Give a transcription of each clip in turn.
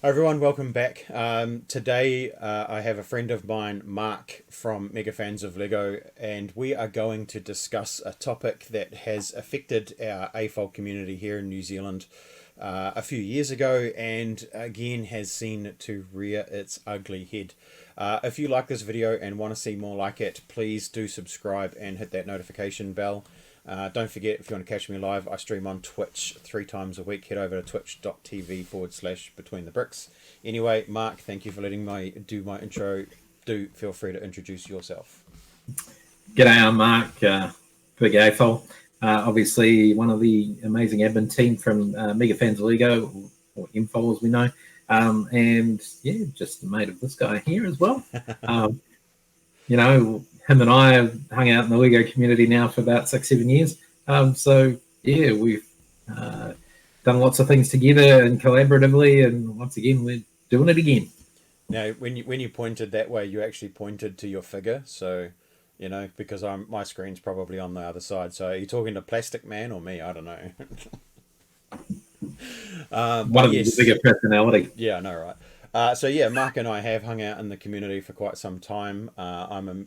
Hi everyone, welcome back. Today I have a friend of mine, Mark from Mega Fans of Lego, and we are going to discuss a topic that has affected our AFOL community here in New Zealand a few years ago and again has seen to rear its ugly head. If you like this video and want to see more like it, please do subscribe and hit that notification bell. Don't forget, if you want to catch me live, I stream on Twitch 3 times a week. Head over to twitch.tv/between the bricks. Anyway, Mark, thank you for letting me do my intro. Do feel free to introduce yourself. G'day, I'm Mark, Big AFOL. Obviously, one of the amazing admin team from Mega Fans of Lego, or Infol as we know. And yeah, just a mate of this guy here as well. Him and I have hung out in the Lego community now for about 6-7 years. So yeah, we've done lots of things together and collaboratively, and once again, we're doing it again. Now, when you pointed that way, you actually pointed to your figure. So, because my screen's probably on the other side. So, are you talking to Plastic Man or me? I don't know. One of the bigger personality. Yeah, I know, right? So yeah, Mark and I have hung out in the community for quite some time.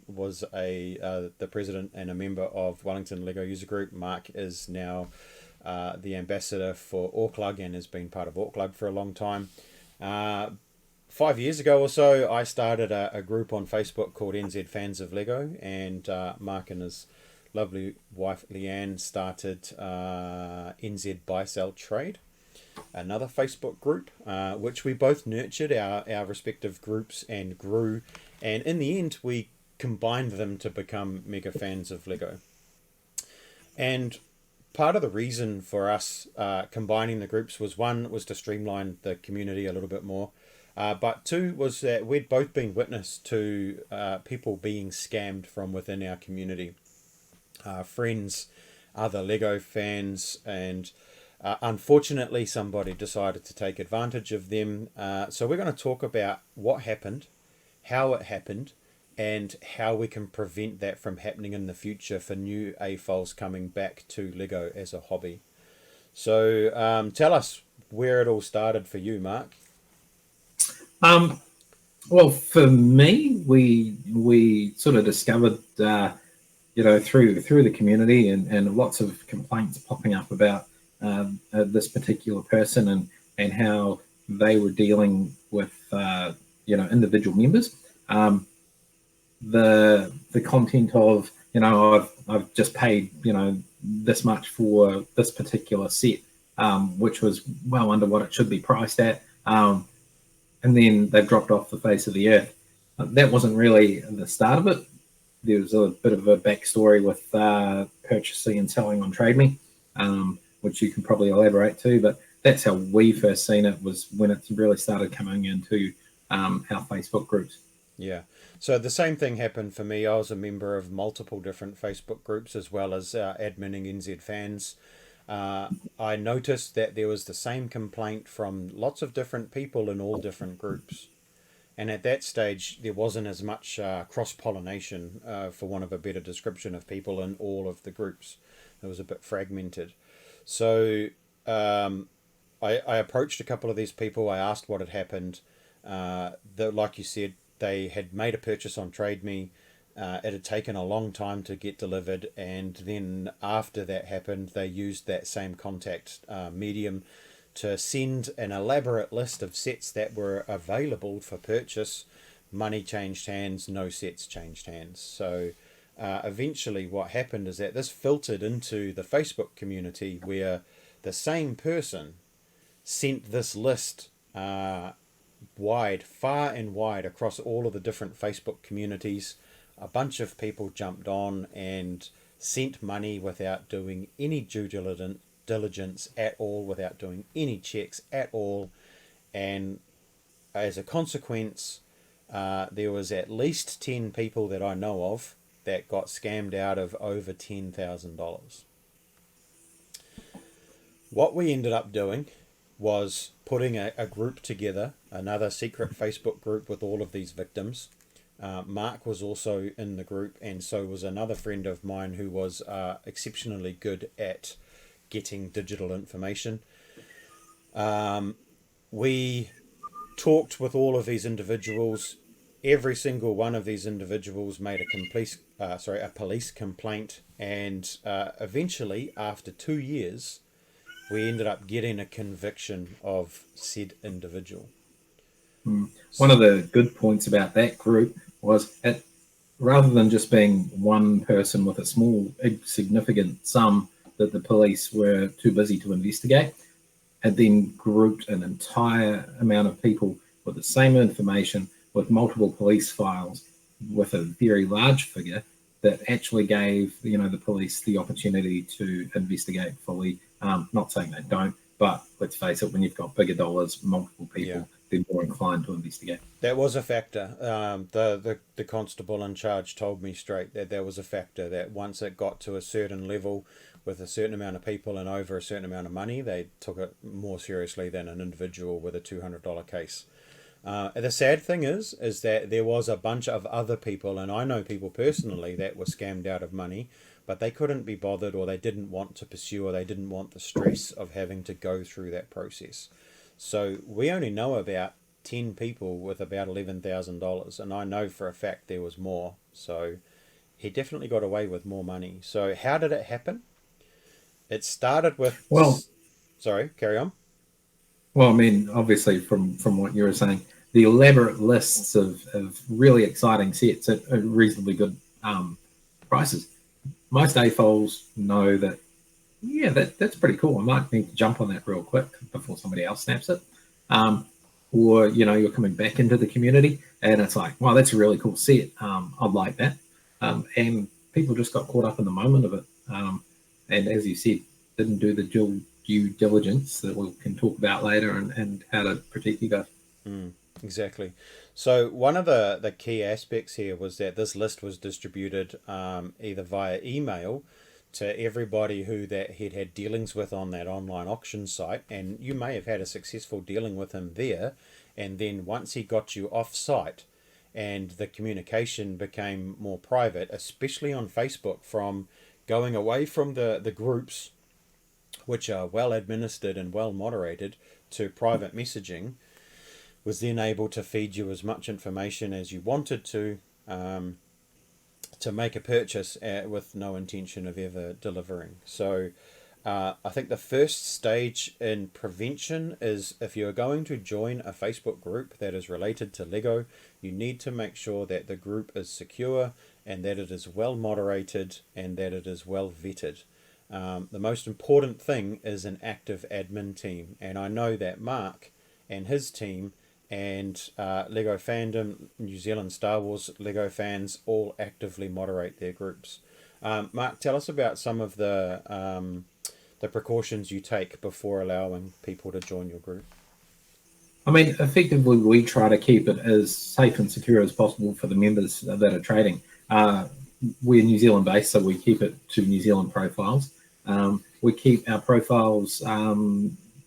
Was the president and a member of Wellington Lego User Group. Mark is now the ambassador for Auckland and has been part of Auckland for a long time. 5 years ago or so, I started a group on Facebook called NZ Fans of Lego, and Mark and his lovely wife Leanne started NZ Buy Sell Trade, another Facebook group, which we both nurtured our respective groups and grew, and in the end we combined them to become Mega Fans of Lego. And part of the reason for us combining the groups was, one, was to streamline the community a little bit more, but two was that we'd both been witness to people being scammed from within our community. Friends, other Lego fans, and unfortunately somebody decided to take advantage of them. So we're going to talk about what happened, how it happened, and how we can prevent that from happening in the future for new AFOLs coming back to Lego as a hobby. So tell us where it all started for you, Mark. Well, for me, we sort of discovered, through the community and lots of complaints popping up about this particular person and how they were dealing with individual members. The content of I've just paid this much for this particular set, which was well under what it should be priced at. And then they've dropped off the face of the earth. That wasn't really the start of it. There was a bit of a backstory with purchasing and selling on TradeMe, which you can probably elaborate to. But that's how we first seen it, was when it really started coming into our Facebook groups. Yeah. So the same thing happened for me. I was a member of multiple different Facebook groups as well as adminning NZ Fans. I noticed that there was the same complaint from lots of different people in all different groups. And at that stage, there wasn't as much cross-pollination, for want of a better description, of people in all of the groups. It was a bit fragmented. So I approached a couple of these people. I asked what had happened. Like you said, they had made a purchase on TradeMe. It had taken a long time to get delivered, and then after that happened, they used that same contact medium to send an elaborate list of sets that were available for purchase. Money changed hands, no sets changed hands. So eventually what happened is that this filtered into the Facebook community, where the same person sent this list far and wide across all of the different Facebook communities. A bunch of people jumped on and sent money without doing any due diligence at all, without doing any checks at all. And as a consequence, there was at least 10 people that I know of that got scammed out of over $10,000. What we ended up doing was putting a group together, another secret Facebook group with all of these victims. Mark was also in the group, and so was another friend of mine who was exceptionally good at getting digital information. We talked with all of these individuals. Every single one of these individuals made a police complaint, and eventually, after 2 years, we ended up getting a conviction of said individual. One of the good points about that group was it, rather than just being one person with a small, significant sum that the police were too busy to investigate, had then grouped an entire amount of people with the same information, with multiple police files, with a very large figure that actually gave the police the opportunity to investigate fully. Not saying they don't, but let's face it, when you've got bigger dollars, multiple Yeah. people, they're more inclined to investigate. That was a factor. The constable in charge told me straight that there was a factor, that once it got to a certain level with a certain amount of people and over a certain amount of money, they took it more seriously than an individual with a $200 case. The sad thing is that there was a bunch of other people, and I know people personally that were scammed out of money, but they couldn't be bothered, or they didn't want to pursue, or they didn't want the stress of having to go through that process. So we only know about 10 people with about $11,000, and I know for a fact there was more. So he definitely got away with more money. So how did it happen? It started with. Well, Sorry, carry on. Well, I mean, obviously, from what you were saying, the elaborate lists of really exciting sets at reasonably good prices. Most AFOLs know that, yeah, that's pretty cool. I might need to jump on that real quick before somebody else snaps it. Or, you're coming back into the community and it's like, wow, that's a really cool set. I'd like that. And people just got caught up in the moment of it. And as you said, didn't do the due diligence that we can talk about later, and how to protect you guys. Exactly. So one of the key aspects here was that this list was distributed either via email to everybody who that he'd had dealings with on that online auction site, and you may have had a successful dealing with him there, and then once he got you off site and the communication became more private, especially on Facebook, from going away from the groups which are well administered and well moderated to private messaging, was then able to feed you as much information as you wanted to make a purchase with no intention of ever delivering. So I think the first stage in prevention is, if you're going to join a Facebook group that is related to Lego, you need to make sure that the group is secure and that it is well moderated and that it is well vetted. The most important thing is an active admin team, and I know that Mark and his team and Lego Fandom, New Zealand Star Wars Lego fans all actively moderate their groups. Mark, tell us about some of the precautions you take before allowing people to join your group. I mean, effectively, we try to keep it as safe and secure as possible for the members that are trading. We're New Zealand based, so we keep it to New Zealand profiles. We keep our profiles,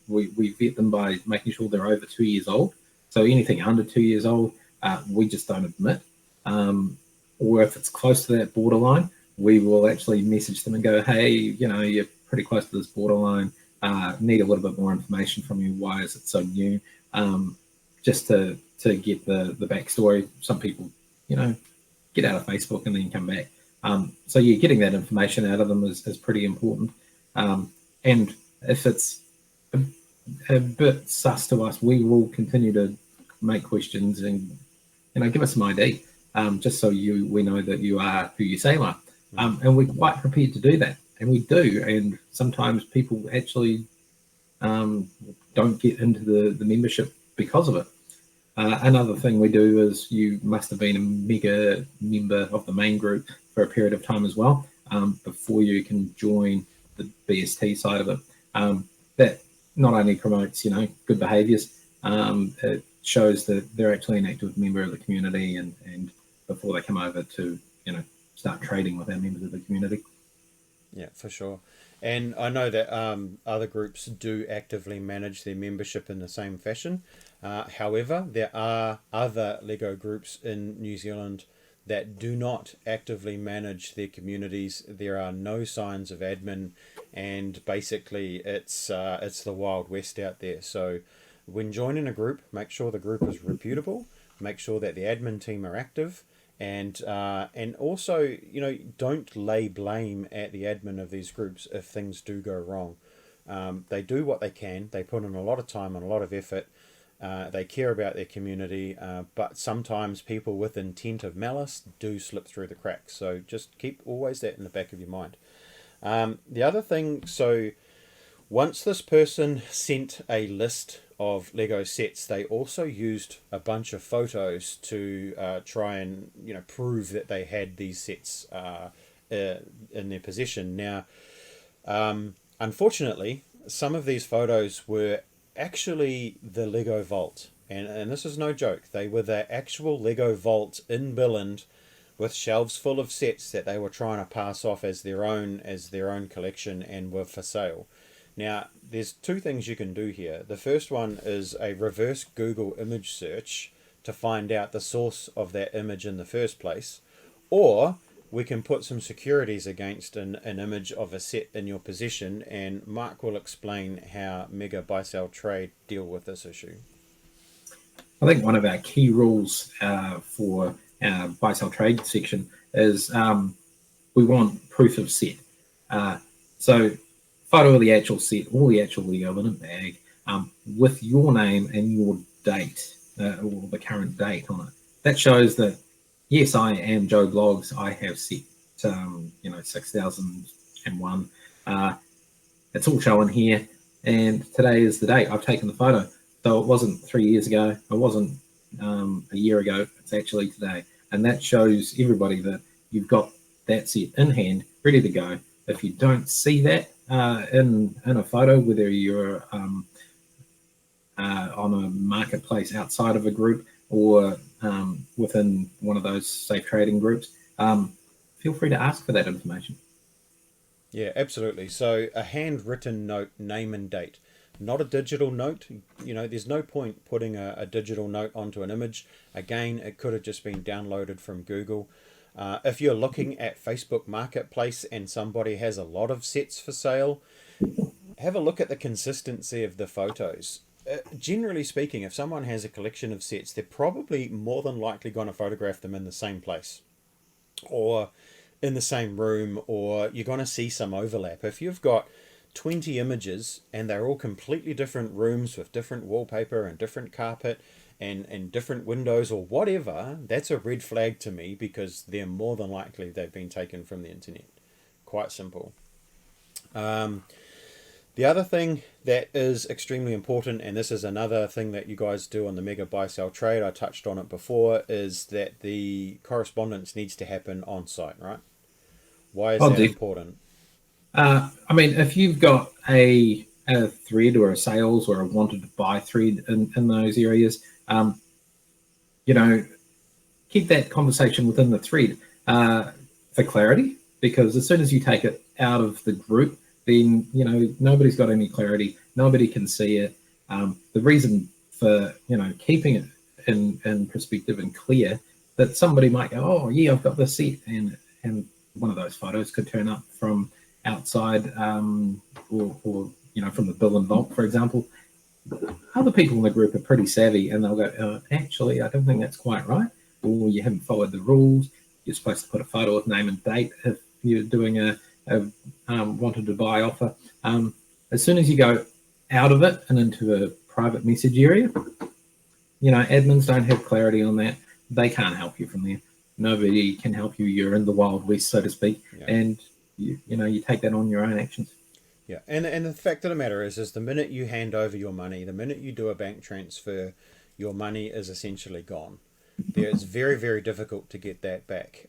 we vet them by making sure they're over 2 years old. So anything under 2 years old, we just don't admit. Or if it's close to that borderline, we will actually message them and go, hey, you're pretty close to this borderline. Need a little bit more information from you. Why is it so new? Just to get the backstory. Some people, get out of Facebook and then come back. So yeah, getting that information out of them is pretty important. And if it's a bit sus to us, we will continue to make questions and give us some ID, just so we know that you are who you say you are. And we're quite prepared to do that, and we do. And sometimes people actually don't get into the membership because of it. Another thing we do is, you must have been a mega member of the main group for a period of time as well, before you can join the BST side of it. That not only promotes, good behaviours, it shows that they're actually an active member of the community, and before they come over to, start trading with our members of the community. Yeah, for sure. And I know that other groups do actively manage their membership in the same fashion. However, there are other Lego groups in New Zealand that do not actively manage their communities. There are no signs of admin, and basically it's the Wild West out there. So when joining a group, make sure the group is reputable, make sure that the admin team are active, and also, you know, don't lay blame at the admin of these groups if things do go wrong. They do what they can. They put in a lot of time and a lot of effort. They care about their community, but sometimes people with intent of malice do slip through the cracks. So just keep always that in the back of your mind. The other thing, so once this person sent a list of Lego sets, they also used a bunch of photos to try and, you know, prove that they had these sets in their possession. Now, unfortunately, some of these photos were actually the Lego Vault, and this is no joke. They were the actual Lego Vault in Billund, with shelves full of sets that they were trying to pass off as their own collection and were for sale. Now, there's two things you can do here. The first one is a reverse Google image search to find out the source of that image in the first place, or we can put some securities against an image of a set in your possession, and Mark will explain how Mega Buy Sell Trade deal with this issue. I think one of our key rules for our buy sell trade section is we want proof of set. So photo of the actual set, all the actual Lego in a bag, with your name and your date, or the current date on it. That shows that, yes, I am Joe Blogs. I have set, 6001. It's all showing here, and today is the date. I've taken the photo. So it wasn't 3 years ago. It wasn't a year ago. It's actually today, and that shows everybody that you've got that set in hand, ready to go. If you don't see that in a photo, whether you're on a marketplace outside of a group or within one of those safe trading groups, feel free to ask for that information. Yeah, absolutely. So a handwritten note, name and date, not a digital note. You know, there's no point putting a digital note onto an image. Again, it could have just been downloaded from Google. If you're looking at Facebook Marketplace and somebody has a lot of sets for sale, have a look at the consistency of the photos. Generally speaking, if someone has a collection of sets, they're probably more than likely going to photograph them in the same place, or in the same room, or you're going to see some overlap. If you've got 20 images and they're all completely different rooms with different wallpaper and different carpet and different windows or whatever, that's a red flag to me, because they're more than likely they've been taken from the internet. Quite simple. The other thing that is extremely important, and this is another thing that you guys do on the Mega Buy Sell Trade, I touched on it before, is that the correspondence needs to happen on site, right? Why is that important? I mean, if you've got a thread or a sales or a wanted to buy thread in those areas, keep that conversation within the thread for clarity, because as soon as you take it out of the group, then, nobody's got any clarity. Nobody can see it. The reason for, keeping it in perspective and clear, that somebody might go, oh, yeah, I've got this set, and one of those photos could turn up from outside, or from the Billund Vault, for example. Other people in the group are pretty savvy, and they'll go, actually, I don't think that's quite right, or you haven't followed the rules. You're supposed to put a photo with name and date if you're doing a wanted to buy offer. As soon as you go out of it and into a private message area, admins don't have clarity on that. They can't help you from there. Nobody can help you. You're in the Wild West, so to speak, and you take that on your own actions. Yeah, and the fact of the matter is the minute you hand over your money, the minute you do a bank transfer, your money is essentially gone. It's very, very difficult to get that back.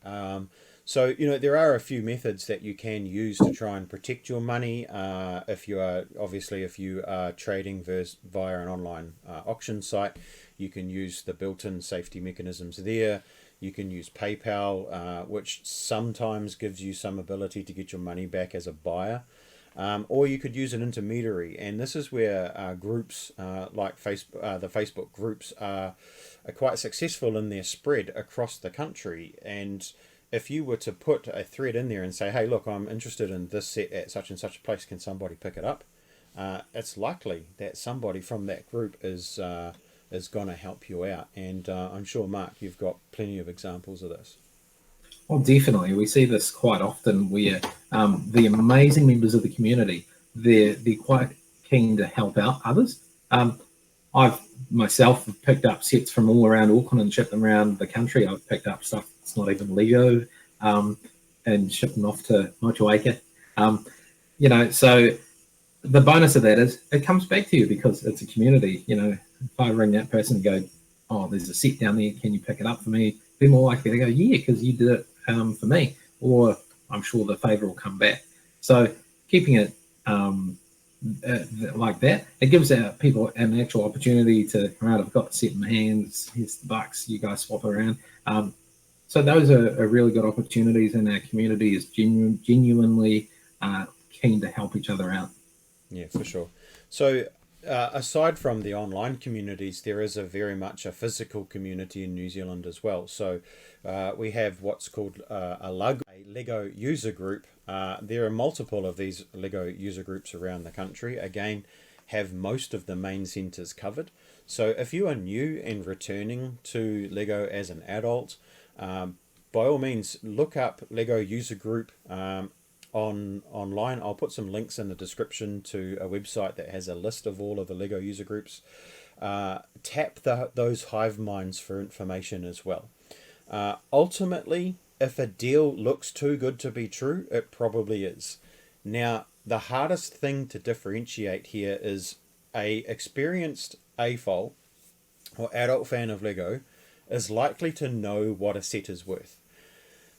So, there are a few methods that you can use to try and protect your money. If you are trading via an online auction site, you can use the built-in safety mechanisms there. You can use PayPal, which sometimes gives you some ability to get your money back as a buyer. Or you could use an intermediary, and this is where groups like the Facebook groups are quite successful in their spread across the country. And if you were to put a thread in there and say, hey, look, I'm interested in this set at such and such a place, can somebody pick it up? it's likely that somebody from that group is going to help you out. And I'm sure, Mark, you've got plenty of examples of this. Well, definitely, we see this quite often where the amazing members of the community, they're quite keen to help out others. I've myself have picked up sets from all around Auckland and shipped them around the country. I've picked up stuff that's not even Lego, and shipped them off to Motueka. Um, so the bonus of that is it comes back to you because it's a community. If I ring that person and go, "Oh, there's a set down there. Can you pick it up for me?" They're more likely to go, "Yeah, because you did it for me," or I'm sure the favour will come back. So keeping it like that, it gives people an actual opportunity to, right, I've got the set in my hands. Here's the bucks. You guys swap around. So those are really good opportunities, and our community is genuinely keen to help each other out. Yeah, for sure. So, aside from the online communities, there is a very much a physical community in New Zealand as well. So, we have what's called a Lego user group. There are multiple of these Lego user groups around the country. Again, have most of the main centres covered. So, if you are new and returning to Lego as an adult, by all means, look up Lego user group online. I'll put some links in the description to a website that has a list of all of the Lego user groups. Tap those hive minds for information as well. Ultimately, if a deal looks too good to be true, it probably is. Now, the hardest thing to differentiate here is a experienced AFOL or adult fan of Lego is likely to know what a set is worth.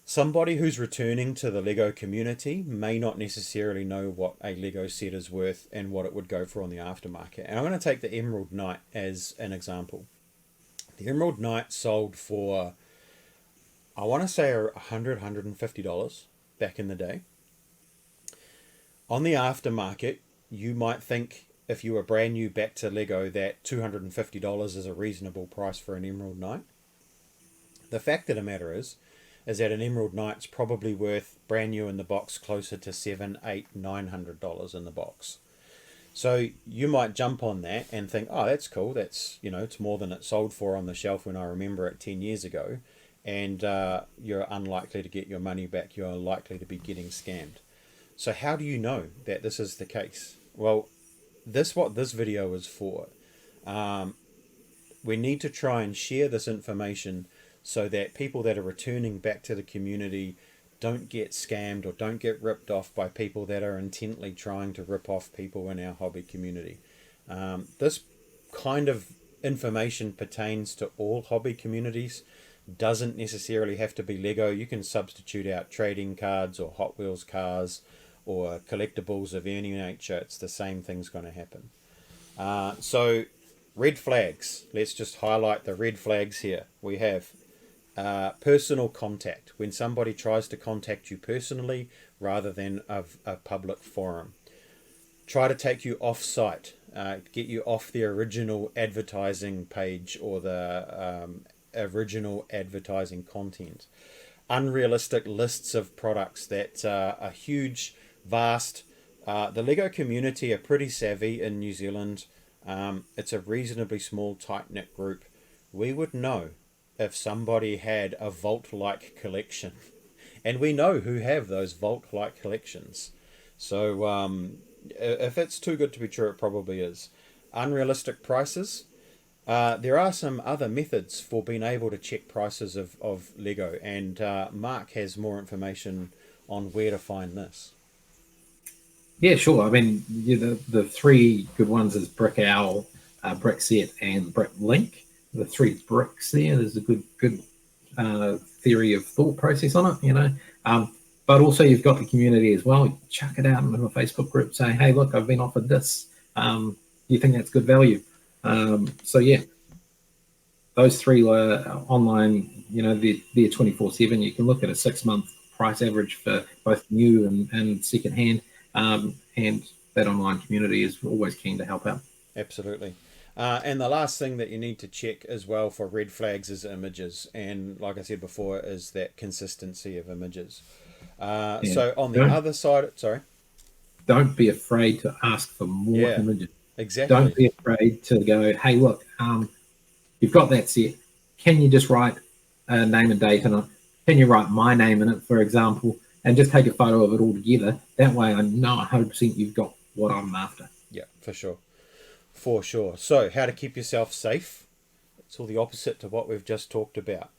Somebody who's returning to the Lego community may not necessarily know what a Lego set is worth and what it would go for on the aftermarket. And I'm going to take the Emerald Knight as an example. The Emerald Knight sold for, I want to say, $150 back in the day. On the aftermarket, you might think, if you were brand new back to Lego, that $250 is a reasonable price for an Emerald Knight. The fact of the matter is that an Emerald Knight's probably worth brand new in the box closer to $700, $800, $900 in the box. So you might jump on that and think, oh, that's cool. That's, it's more than it sold for on the shelf when I remember it 10 years ago. And you're unlikely to get your money back. You're likely to be getting scammed. So how do you know that this is the case? Well, what this video is for. We need to try and share this information so that people that are returning back to the community don't get scammed or don't get ripped off by people that are intently trying to rip off people in our hobby community. This kind of information pertains to all hobby communities. Doesn't necessarily have to be Lego. You can substitute out trading cards or Hot Wheels cars or collectibles of any nature. It's the same thing's going to happen. So red flags. Let's just highlight the red flags here. We have personal contact, when somebody tries to contact you personally rather than a public forum. Try to take you off site, get you off the original advertising page or the original advertising content. Unrealistic lists of products that are huge, vast. The Lego community are pretty savvy in New Zealand. It's a reasonably small, tight-knit group. We would know if somebody had a vault-like collection. And we know who have those vault-like collections. So if it's too good to be true, it probably is. Unrealistic prices. There are some other methods for being able to check prices of Lego. And Mark has more information on where to find this. Yeah, sure. I mean, the three good ones is Brick Owl, Brick Set, and Brick Link. The three bricks there. There's a good theory of thought process on it, But also you've got the community as well. Chuck it out into a Facebook group, say, hey, look, I've been offered this. Do you think that's good value? So yeah, those three were online. They're 24/7. You can look at a 6-month price average for both new and second hand, and that online community is always keen to help out. Absolutely. And the last thing that you need to check as well for red flags is images. And like I said before, is that consistency of images. So on the other side, sorry. don't be afraid to ask for more Yeah, images. Don't exactly. be afraid to go, hey, look, you've got that set. Can you just write a name and date in it? Can you write my name in it, for example, and just take a photo of it all together? That way I know 100% you've got what I'm after. Yeah, for sure. For sure. So, how to keep yourself safe? It's all the opposite to what we've just talked about.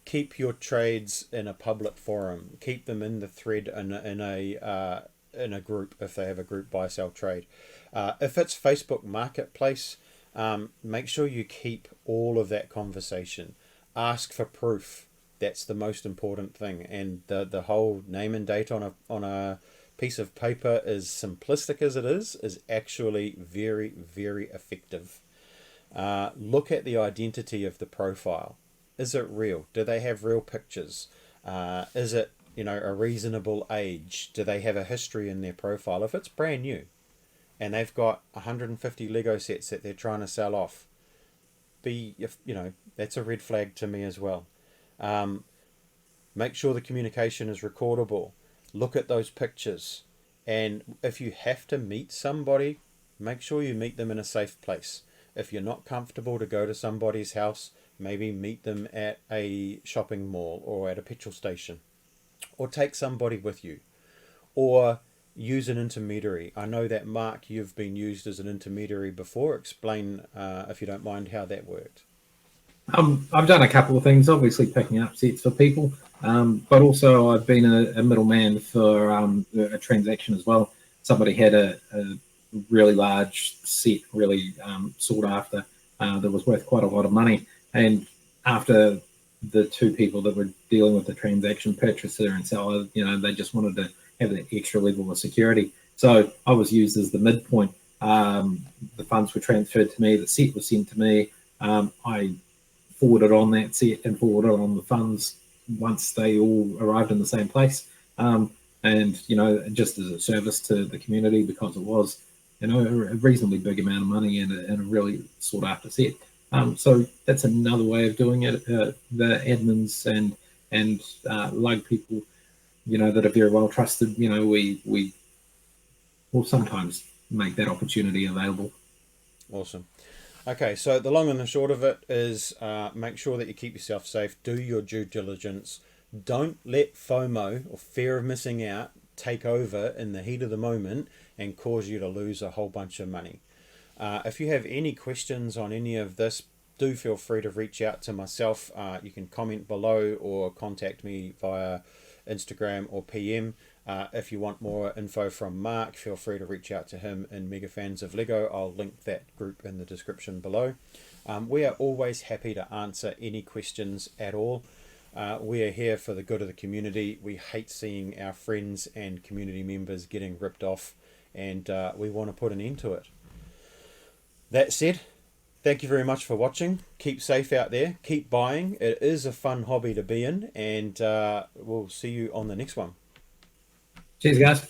Keep your trades in a public forum. Keep them in the thread in a group if they have a group buy sell trade. If it's Facebook Marketplace, make sure you keep all of that conversation. Ask for proof. That's the most important thing. And the whole name and date on a piece of paper, as simplistic as it is actually very, very effective. Look at the identity of the profile. Is it real? Do they have real pictures? Is it, a reasonable age? Do they have a history in their profile? If it's brand new and they've got 150 Lego sets that they're trying to sell off, that's a red flag to me as well. Make sure the communication is recordable. Look at those pictures. And if you have to meet somebody, make sure you meet them in a safe place. If you're not comfortable to go to somebody's house, maybe meet them at a shopping mall or at a petrol station. Or take somebody with you. Or use an intermediary. I know that, Mark, you've been used as an intermediary before. Explain, if you don't mind, how that worked. I've done a couple of things, obviously picking up sets for people, but also I've been a middleman for a transaction as well. Somebody had a really large set, really sought after, that was worth quite a lot of money. And after the two people that were dealing with the transaction, purchaser and seller, they just wanted to have that extra level of security. So I was used as the midpoint. The funds were transferred to me, the set was sent to me. I forwarded on that set and forwarded on the funds once they all arrived in the same place. And, just as a service to the community, because it was, a reasonably big amount of money and a really sought after set. So that's another way of doing it. The admins and lug people, that are very well trusted, we will sometimes make that opportunity available. Awesome. Okay, so the long and the short of it is, make sure that you keep yourself safe, do your due diligence, don't let FOMO or fear of missing out take over in the heat of the moment and cause you to lose a whole bunch of money. If you have any questions on any of this, do feel free to reach out to myself. You can comment below or contact me via Instagram or PM. If you want more info from Mark, feel free to reach out to him in Mega Fans of Lego. I'll link that group in the description below. We are always happy to answer any questions at all. We are here for the good of the community. We hate seeing our friends and community members getting ripped off, and we want to put an end to it. That said, thank you very much for watching. Keep safe out there. Keep buying. It is a fun hobby to be in, and we'll see you on the next one. Cheers, guys.